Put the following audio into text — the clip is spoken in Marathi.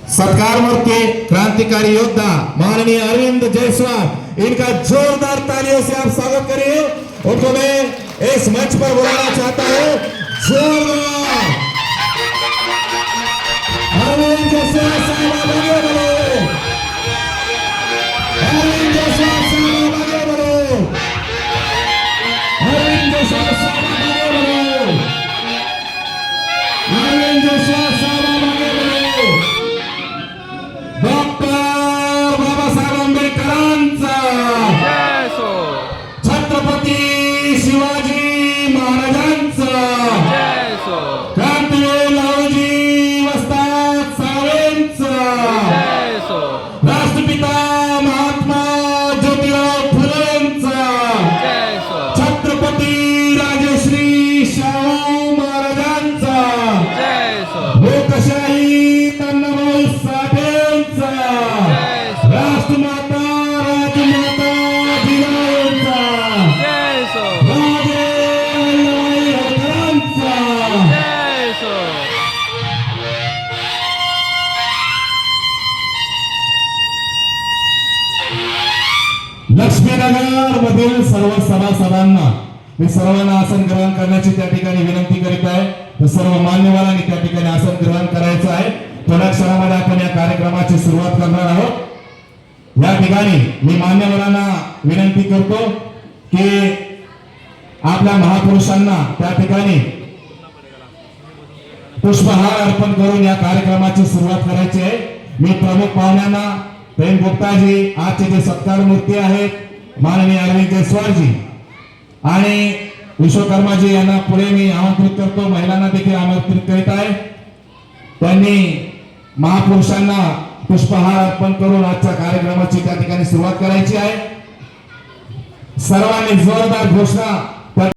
सत्कार मूर्ति क्रांतिकारी योद्धा माननीय अरविंद जायसवाल, इनका जोरदार तालियों से आप स्वागत करिए। उनको मैं इस मंच पर बुलाना चाहता हूं। जोरदार अरविंद जायसवाल साहब आगे बढ़ो, अरविंद जायसवाल साहब आगे बढ़ो, अरविंद जायसवाल साहब आगे बढ़ो, अरविंद जायसवाल साहब आगे बढ़ो। डॉक्टर बाबासाहेब आंबेडकरांचा, छत्रपती शिवाजी महाराजांचा, क्रांतीवीर लालजी वस्ताद साळवेंचा, राष्ट्रपिता महात्मा ज्योतिराव फुलेंचा, छत्रपती राजश्री शाहू महाराजांचा, लोकशाही अण्णाभाऊ साठेंचा, राष्ट्रमाता राजमाता जिजाऊंचा, राजे वल्लभभाई होळकरांचा, लक्ष्मीनगर मधील सर्व सभासदांना मी सर्वांना आसन ग्रहण करण्याची त्या ठिकाणी विनंती करीत आहे। तर सर्व मान्यवरांनी त्या ठिकाणी आसन ग्रहण करायचं आहे। थोड्या क्षणामध्ये आपण या कार्यक्रमाची सुरुवात करणार आहोत। या ठिकाणी मी मान्यवरांना विनंती करतो की आपल्या महापुरुषांना त्या ठिकाणी पुष्पहार अर्पण करून या कार्यक्रमाची सुरुवात करायची आहे। मी प्रमुख पाहुण्यांना प्रेम गुप्ताजी, आजचे जे सत्कार मूर्ती आहेत माननीय अरविंद जायसवालजी आणि विश्वकर्माजी यांना पुढे मी आमंत्रित करतो। महिलांना देखील आमंत्रित करीत आहे। त्यांनी महापुरुषांना पुष्पहार अर्पण करून आजच्या कार्यक्रमाची त्या ठिकाणी सुरुवात करायची आहे। सर्वांनी जोरदार घोषणा